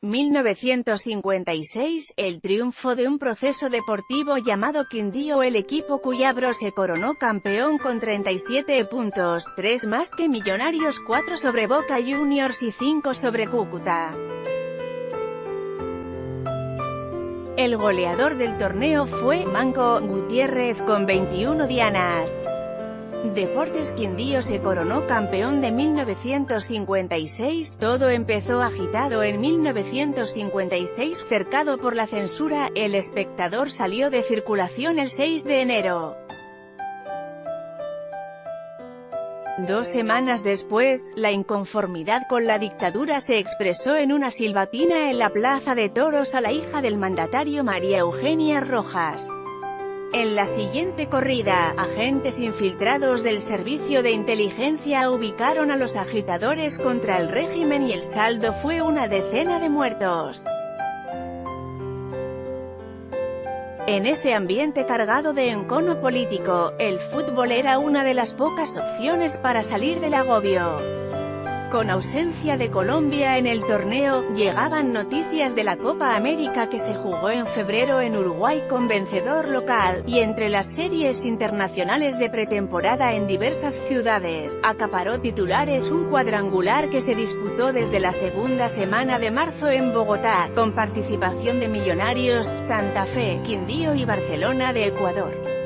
1956, el triunfo de un proceso deportivo llamado Quindío. El equipo cuyabro se coronó campeón con 37 puntos, 3 más que Millonarios, 4 sobre Boca Juniors y 5 sobre Cúcuta. El goleador del torneo fue Manco Gutiérrez con 21 dianas. Deportes Quindío se coronó campeón de 1956. Todo empezó agitado en 1956, cercado por la censura. El Espectador salió de circulación el 6 de enero. 2 semanas después, la inconformidad con la dictadura se expresó en una silbatina en la Plaza de Toros a la hija del mandatario, María Eugenia Rojas. En la siguiente corrida, agentes infiltrados del Servicio de Inteligencia ubicaron a los agitadores contra el régimen y el saldo fue una decena de muertos. En ese ambiente cargado de encono político, el fútbol era una de las pocas opciones para salir del agobio. Con ausencia de Colombia en el torneo, llegaban noticias de la Copa América que se jugó en febrero en Uruguay con vencedor local, y entre las series internacionales de pretemporada en diversas ciudades, acaparó titulares un cuadrangular que se disputó desde la segunda semana de marzo en Bogotá, con participación de Millonarios, Santa Fe, Quindío y Barcelona de Ecuador.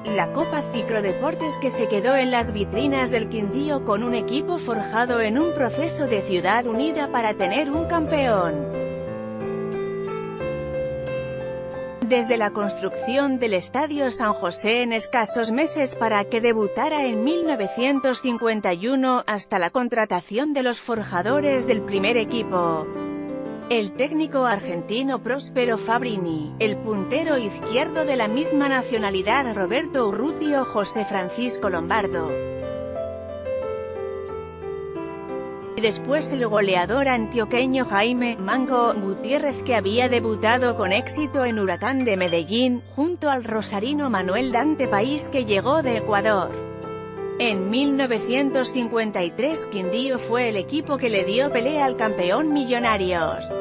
La Copa Cicrodeportes, que se quedó en las vitrinas del Quindío con un equipo forjado en un proceso de ciudad unida para tener un campeón. Desde la construcción del Estadio San José en escasos meses para que debutara en 1951, hasta la contratación de los forjadores del primer equipo. El técnico argentino Próspero Fabrini, el puntero izquierdo de la misma nacionalidad Roberto Urruti o José Francisco Lombardo. Y después el goleador antioqueño Jaime «Manco» Gutiérrez, que había debutado con éxito en Huracán de Medellín, junto al rosarino Manuel Dante País, que llegó de Ecuador. En 1953 Quindío fue el equipo que le dio pelea al campeón Millonarios.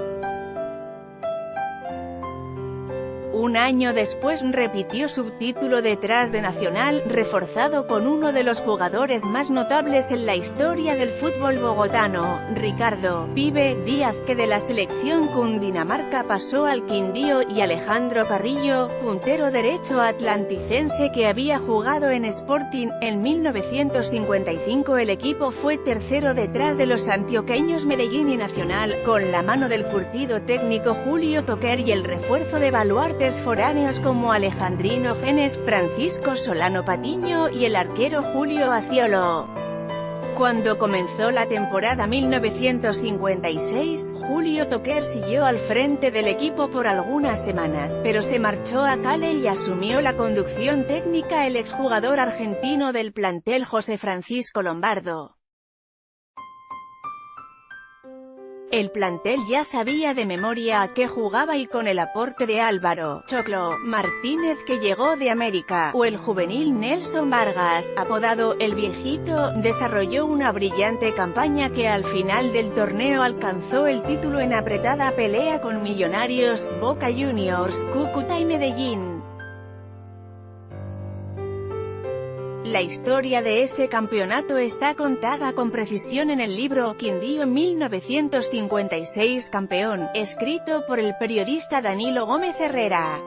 Un año después repitió subtítulo detrás de Nacional, reforzado con uno de los jugadores más notables en la historia del fútbol bogotano, Ricardo «Pibe» Díaz, que de la selección Cundinamarca pasó al Quindío, y Alejandro Carrillo, puntero derecho atlanticense que había jugado en Sporting. En 1955 el equipo fue tercero detrás de los antioqueños Medellín y Nacional, con la mano del curtido técnico Julio Toquer y el refuerzo de baluartes foráneos como Alejandrino Genes, Francisco Solano Patiño y el arquero Julio Asciolo. Cuando comenzó la temporada 1956, Julio Toquer siguió al frente del equipo por algunas semanas, pero se marchó a Cali y asumió la conducción técnica el exjugador argentino del plantel José Francisco Lombardo. El plantel ya sabía de memoria a qué jugaba, y con el aporte de Álvaro «Choclo» Martínez, que llegó de América, o el juvenil Nelson Vargas, apodado «El Viejito», desarrolló una brillante campaña que al final del torneo alcanzó el título en apretada pelea con Millonarios, Boca Juniors, Cúcuta y Medellín. La historia de ese campeonato está contada con precisión en el libro «Quindío 1956 campeón», escrito por el periodista Danilo Gómez Herrera.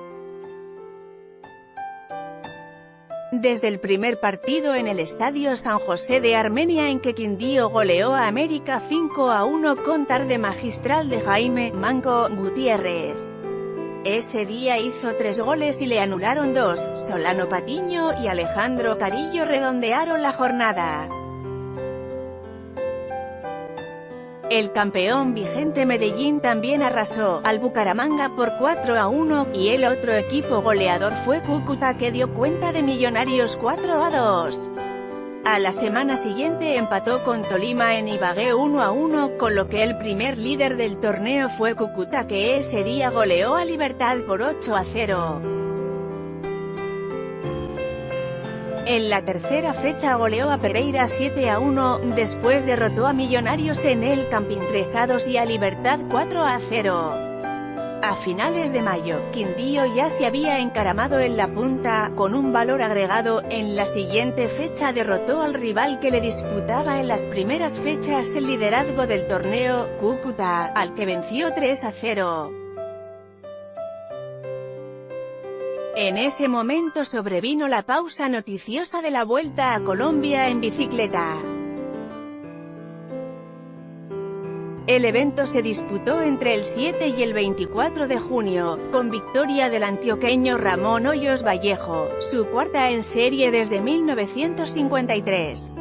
Desde el primer partido en el Estadio San José de Armenia, en que Quindío goleó a América 5-1 con tarde magistral de Jaime «Manco» Gutiérrez. Ese día hizo 3 goles y le anularon 2, Solano Patiño y Alejandro Carrillo redondearon la jornada. El campeón vigente Medellín también arrasó al Bucaramanga por 4-1, y el otro equipo goleador fue Cúcuta, que dio cuenta de Millonarios 4-2. A la semana siguiente empató con Tolima en Ibagué 1-1, con lo que el primer líder del torneo fue Cúcuta, que ese día goleó a Libertad por 8-0. En la tercera fecha goleó a Pereira 7-1, después derrotó a Millonarios en el Campín 3-2 y a Libertad 4-0. A finales de mayo, Quindío ya se había encaramado en la punta, con un valor agregado. En la siguiente fecha derrotó al rival que le disputaba en las primeras fechas el liderazgo del torneo, Cúcuta, al que venció 3-0. En ese momento sobrevino la pausa noticiosa de la Vuelta a Colombia en bicicleta. El evento se disputó entre el 7 y el 24 de junio, con victoria del antioqueño Ramón Hoyos Vallejo, su cuarta en serie desde 1953.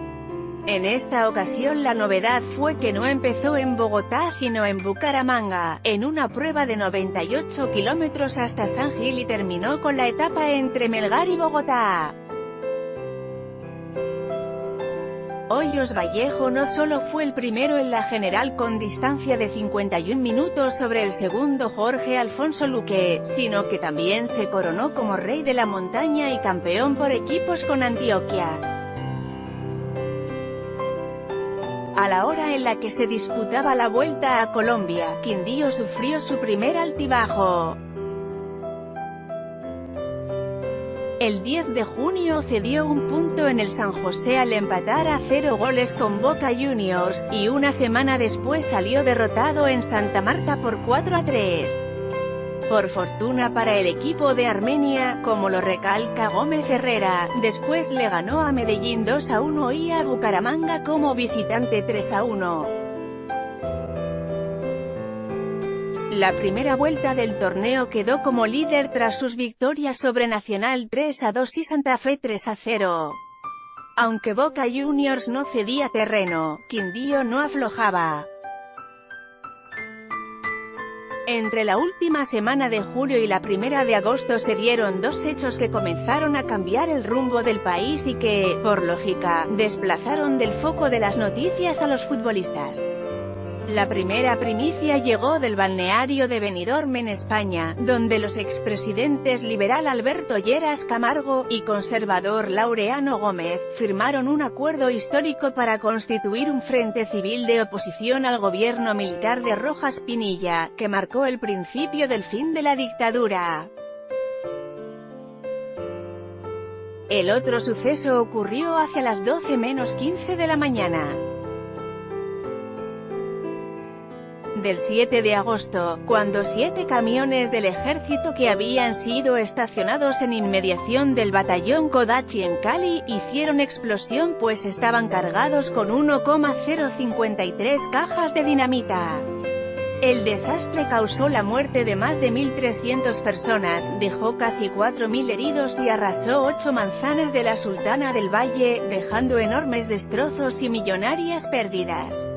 En esta ocasión la novedad fue que no empezó en Bogotá sino en Bucaramanga, en una prueba de 98 kilómetros hasta San Gil, y terminó con la etapa entre Melgar y Bogotá. Hoyos Vallejo no solo fue el primero en la general con distancia de 51 minutos sobre el segundo Jorge Alfonso Luque, sino que también se coronó como rey de la montaña y campeón por equipos con Antioquia. A la hora en la que se disputaba la Vuelta a Colombia, Quindío sufrió su primer altibajo. El 10 de junio cedió un punto en el San José al empatar a 0 goles con Boca Juniors, y una semana después salió derrotado en Santa Marta por 4-3. Por fortuna para el equipo de Armenia, como lo recalca Gómez Herrera, después le ganó a Medellín 2-1 y a Bucaramanga como visitante 3-1. La primera vuelta del torneo quedó como líder tras sus victorias sobre Nacional 3-2 y Santa Fe 3-0. Aunque Boca Juniors no cedía terreno, Quindío no aflojaba. Entre la última semana de julio y la primera de agosto se dieron dos hechos que comenzaron a cambiar el rumbo del país y que, por lógica, desplazaron del foco de las noticias a los futbolistas. La primera primicia llegó del balneario de Benidorm en España, donde los expresidentes liberal Alberto Lleras Camargo y conservador Laureano Gómez firmaron un acuerdo histórico para constituir un frente civil de oposición al gobierno militar de Rojas Pinilla, que marcó el principio del fin de la dictadura. El otro suceso ocurrió hacia las 12:15 de la mañana del 7 de agosto, cuando 7 camiones del ejército que habían sido estacionados en inmediación del batallón Kodachi en Cali, hicieron explosión pues estaban cargados con 1,053 cajas de dinamita. El desastre causó la muerte de más de 1.300 personas, dejó casi 4.000 heridos y arrasó 8 manzanas de la Sultana del Valle, dejando enormes destrozos y millonarias pérdidas.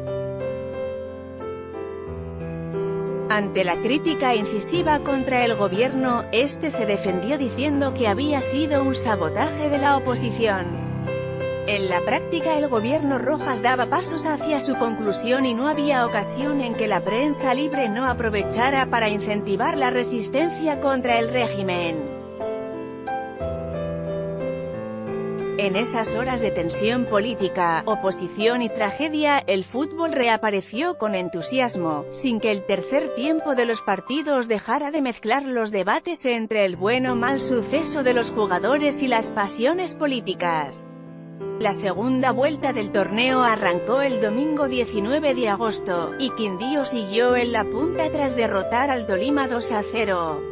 Ante la crítica incisiva contra el gobierno, este se defendió diciendo que había sido un sabotaje de la oposición. En la práctica el gobierno Rojas daba pasos hacia su conclusión y no había ocasión en que la prensa libre no aprovechara para incentivar la resistencia contra el régimen. En esas horas de tensión política, oposición y tragedia, el fútbol reapareció con entusiasmo, sin que el tercer tiempo de los partidos dejara de mezclar los debates entre el bueno o mal suceso de los jugadores y las pasiones políticas. La segunda vuelta del torneo arrancó el domingo 19 de agosto, y Quindío siguió en la punta tras derrotar al Tolima 2-0.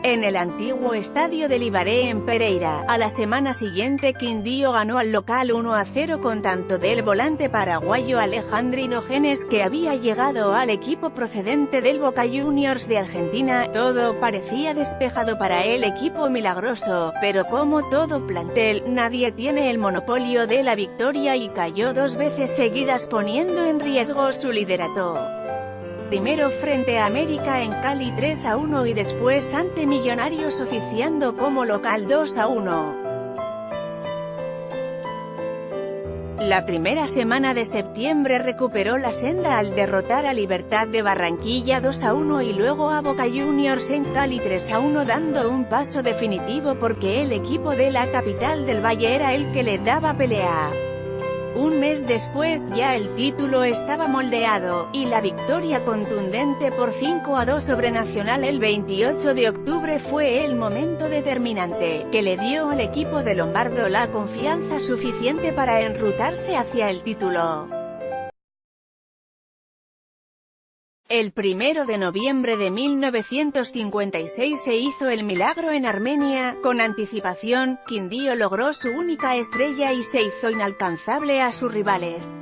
En el antiguo estadio del Ibaré en Pereira, a la semana siguiente Quindío ganó al local 1-0 con tanto del volante paraguayo Alejandrino Genes, que había llegado al equipo procedente del Boca Juniors de Argentina. Todo parecía despejado para el equipo milagroso, pero como todo plantel, nadie tiene el monopolio de la victoria y cayó 2 veces seguidas poniendo en riesgo su liderato. Primero frente a América en Cali 3-1 y después ante Millonarios oficiando como local 2-1. La primera semana de septiembre recuperó la senda al derrotar a Libertad de Barranquilla 2-1 y luego a Boca Juniors en Cali 3-1, dando un paso definitivo porque el equipo de la capital del Valle era el que le daba pelea. Un mes después, ya el título estaba moldeado, y la victoria contundente por 5-2 sobre Nacional el 28 de octubre fue el momento determinante, que le dio al equipo de Lombardo la confianza suficiente para enrutarse hacia el título. El 1 de noviembre de 1956 se hizo el milagro en Armenia. Con anticipación, Quindío logró su única estrella y se hizo inalcanzable a sus rivales.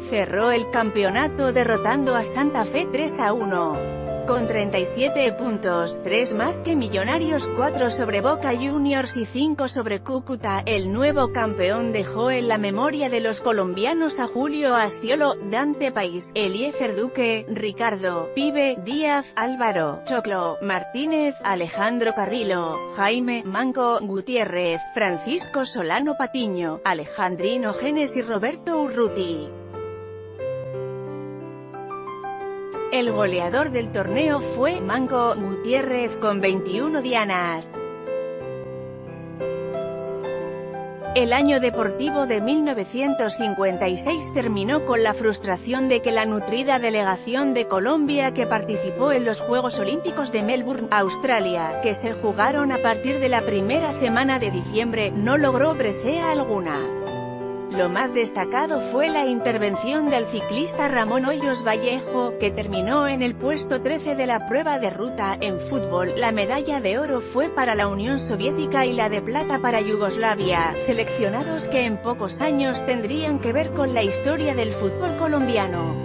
Cerró el campeonato derrotando a Santa Fe 3-1. Con 37 puntos, 3 más que Millonarios, 4 sobre Boca Juniors y 5 sobre Cúcuta, el nuevo campeón dejó en la memoria de los colombianos a Julio Asciolo, Dante País, Eliezer Duque, Ricardo, Pibe, Díaz, Álvaro, Choclo, Martínez, Alejandro Carrillo, Jaime, Manco, Gutiérrez, Francisco Solano Patiño, Alejandrino Genes y Roberto Urruti. El goleador del torneo fue Manco Gutiérrez con 21 dianas. El año deportivo de 1956 terminó con la frustración de que la nutrida delegación de Colombia que participó en los Juegos Olímpicos de Melbourne, Australia, que se jugaron a partir de la primera semana de diciembre, no logró presea alguna. Lo más destacado fue la intervención del ciclista Ramón Hoyos Vallejo, que terminó en el puesto 13 de la prueba de ruta. En fútbol, la medalla de oro fue para la Unión Soviética y la de plata para Yugoslavia, seleccionados que en pocos años tendrían que ver con la historia del fútbol colombiano.